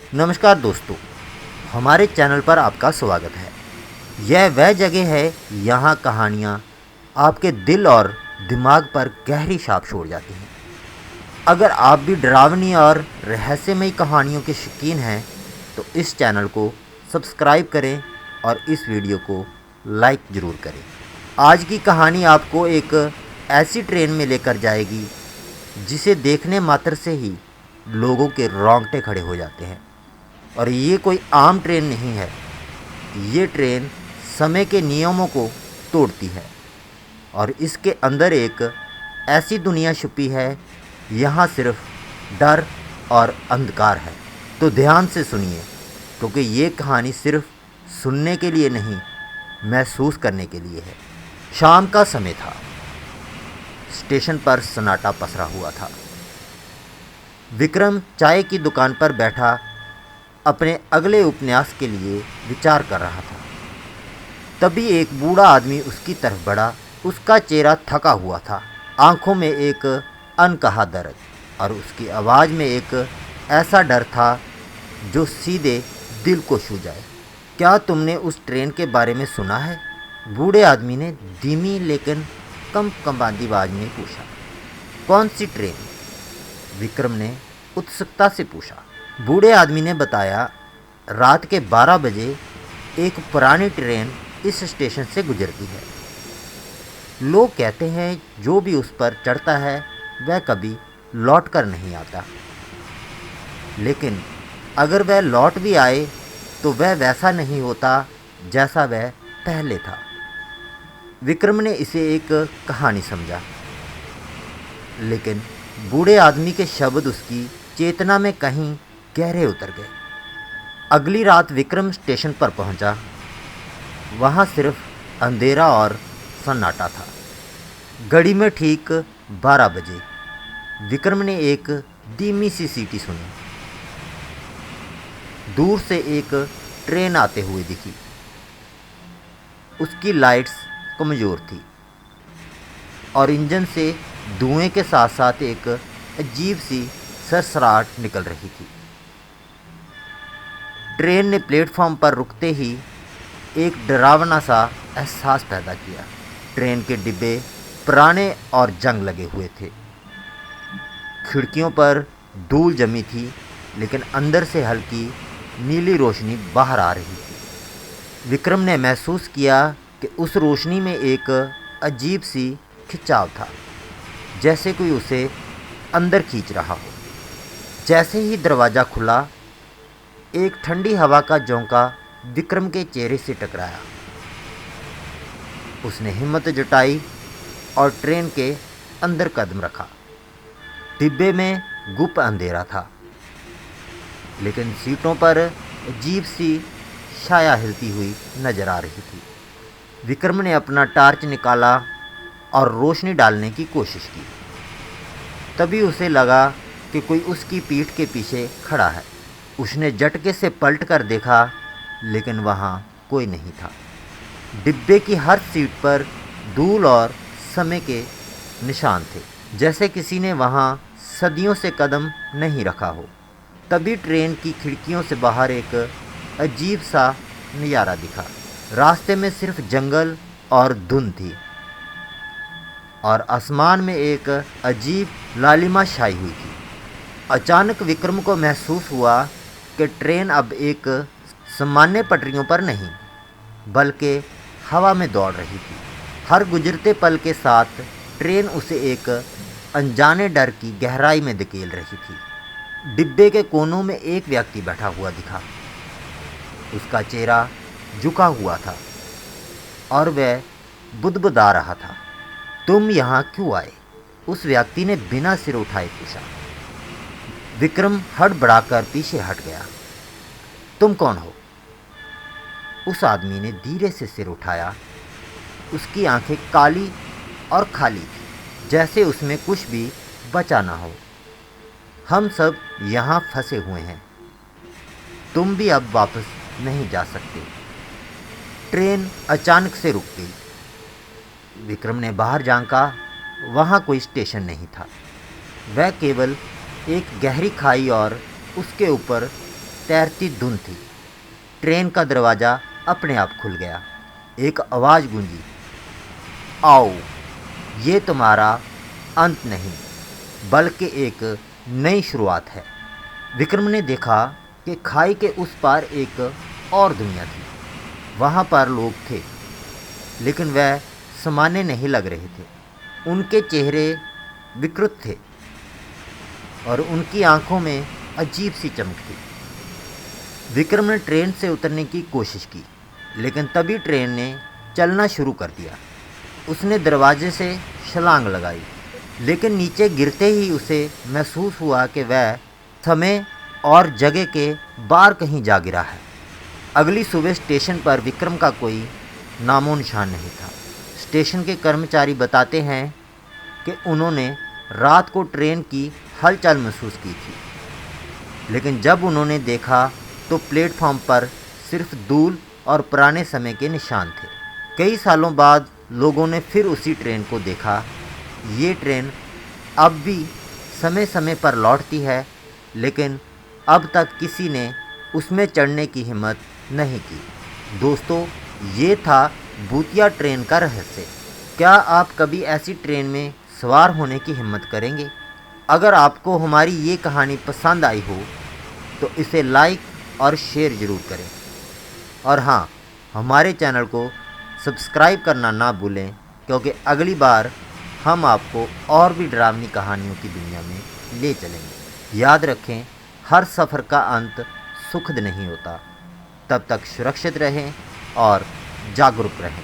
नमस्कार दोस्तों, हमारे चैनल पर आपका स्वागत है। यह वह जगह है यहाँ कहानियाँ आपके दिल और दिमाग पर गहरी छाप छोड़ जाती हैं। अगर आप भी डरावनी और रहस्यमयी कहानियों के शौकीन हैं तो इस चैनल को सब्सक्राइब करें और इस वीडियो को लाइक ज़रूर करें। आज की कहानी आपको एक ऐसी ट्रेन में लेकर जाएगी जिसे देखने मात्र से ही लोगों के रोंगटे खड़े हो जाते हैं। और ये कोई आम ट्रेन नहीं है, ये ट्रेन समय के नियमों को तोड़ती है और इसके अंदर एक ऐसी दुनिया छुपी है, यहाँ सिर्फ डर और अंधकार है। तो ध्यान से सुनिए, क्योंकि ये कहानी सिर्फ सुनने के लिए नहीं, महसूस करने के लिए है। शाम का समय था। स्टेशन पर सन्नाटा पसरा हुआ था। विक्रम चाय की दुकान पर बैठा अपने अगले उपन्यास के लिए विचार कर रहा था। तभी एक बूढ़ा आदमी उसकी तरफ बढ़ा। उसका चेहरा थका हुआ था, आंखों में एक अनकहा दर्द और उसकी आवाज़ में एक ऐसा डर था जो सीधे दिल को छू जाए। क्या तुमने उस ट्रेन के बारे में सुना है? बूढ़े आदमी ने धीमी लेकिन कंपकंपाती आवाज़ में पूछा। कौन सी ट्रेन? विक्रम ने उत्सुकता से पूछा। बूढ़े आदमी ने बताया, रात के 12 बजे एक पुरानी ट्रेन इस स्टेशन से गुजरती है। लोग कहते हैं जो भी उस पर चढ़ता है वह कभी लौट कर नहीं आता, लेकिन अगर वह लौट भी आए तो वह वैसा नहीं होता जैसा वह पहले था। विक्रम ने इसे एक कहानी समझा, लेकिन बूढ़े आदमी के शब्द उसकी चेतना में कहीं गहरे उतर गए। अगली रात विक्रम स्टेशन पर पहुंचा। वहां सिर्फ अंधेरा और सन्नाटा था। घड़ी में ठीक 12 बजे विक्रम ने एक धीमी सी सीटी सुनी। दूर से एक ट्रेन आते हुए दिखी। उसकी लाइट्स कमज़ोर थी और इंजन से धुएं के साथ साथ एक अजीब सी सरसराहट निकल रही थी। ट्रेन ने प्लेटफॉर्म पर रुकते ही एक डरावना सा एहसास पैदा किया। ट्रेन के डिब्बे पुराने और जंग लगे हुए थे। खिड़कियों पर धूल जमी थी, लेकिन अंदर से हल्की नीली रोशनी बाहर आ रही थी। विक्रम ने महसूस किया कि उस रोशनी में एक अजीब सी खिंचाव था, जैसे कोई उसे अंदर खींच रहा हो। जैसे ही दरवाज़ा खुला, एक ठंडी हवा का झोंका विक्रम के चेहरे से टकराया। उसने हिम्मत जुटाई और ट्रेन के अंदर कदम रखा। डिब्बे में गुप्त अंधेरा था, लेकिन सीटों पर अजीब सी छाया हिलती हुई नजर आ रही थी। विक्रम ने अपना टार्च निकाला और रोशनी डालने की कोशिश की। तभी उसे लगा कि कोई उसकी पीठ के पीछे खड़ा है। उसने झटके से पलट कर देखा, लेकिन वहाँ कोई नहीं था। डिब्बे की हर सीट पर धूल और समय के निशान थे, जैसे किसी ने वहाँ सदियों से कदम नहीं रखा हो। तभी ट्रेन की खिड़कियों से बाहर एक अजीब सा नज़ारा दिखा। रास्ते में सिर्फ जंगल और धुंध थी और आसमान में एक अजीब लालिमा छाई हुई थी। अचानक विक्रम को महसूस हुआ कि ट्रेन अब एक सामान्य पटरियों पर नहीं, बल्कि हवा में दौड़ रही थी। हर गुजरते पल के साथ ट्रेन उसे एक अनजाने डर की गहराई में धकेल रही थी। डिब्बे के कोनों में एक व्यक्ति बैठा हुआ दिखा। उसका चेहरा झुका हुआ था और वह बुदबुदा रहा था। तुम यहाँ क्यों आए? उस व्यक्ति ने बिना सिर उठाए पूछा। विक्रम हड़बड़ाकर पीछे हट गया। तुम कौन हो? उस आदमी ने धीरे से सिर उठाया। उसकी आंखें काली और खाली थी, जैसे उसमें कुछ भी बचा ना हो। हम सब यहाँ फंसे हुए हैं। तुम भी अब वापस नहीं जा सकते। ट्रेन अचानक से रुक गई। विक्रम ने बाहर झांका। वहाँ कोई स्टेशन नहीं था। वह केवल एक गहरी खाई और उसके ऊपर तैरती धुन थी। ट्रेन का दरवाज़ा अपने आप खुल गया। एक आवाज़ गूंजी, आओ, ये तुम्हारा अंत नहीं बल्कि एक नई शुरुआत है। विक्रम ने देखा कि खाई के उस पार एक और दुनिया थी। वहाँ पर लोग थे, लेकिन वह सामान्य नहीं लग रहे थे। उनके चेहरे विकृत थे और उनकी आंखों में अजीब सी चमक थी। विक्रम ने ट्रेन से उतरने की कोशिश की, लेकिन तभी ट्रेन ने चलना शुरू कर दिया। उसने दरवाजे से छलांग लगाई, लेकिन नीचे गिरते ही उसे महसूस हुआ कि वह समय और जगह के बाहर कहीं जा गिरा है। अगली सुबह स्टेशन पर विक्रम का कोई नामो निशान नहीं था। स्टेशन के कर्मचारी बताते हैं कि उन्होंने रात को ट्रेन की हलचल महसूस की थी, लेकिन जब उन्होंने देखा तो प्लेटफॉर्म पर सिर्फ धूल और पुराने समय के निशान थे। कई सालों बाद लोगों ने फिर उसी ट्रेन को देखा। ये ट्रेन अब भी समय समय पर लौटती है, लेकिन अब तक किसी ने उसमें चढ़ने की हिम्मत नहीं की। दोस्तों, ये था भूतिया ट्रेन का रहस्य। क्या आप कभी ऐसी ट्रेन में सवार होने की हिम्मत करेंगे? अगर आपको हमारी ये कहानी पसंद आई हो तो इसे लाइक और शेयर ज़रूर करें। और हाँ, हमारे चैनल को सब्सक्राइब करना ना भूलें, क्योंकि अगली बार हम आपको और भी डरावनी कहानियों की दुनिया में ले चलेंगे। याद रखें, हर सफ़र का अंत सुखद नहीं होता। तब तक सुरक्षित रहें और जागरूक रहें।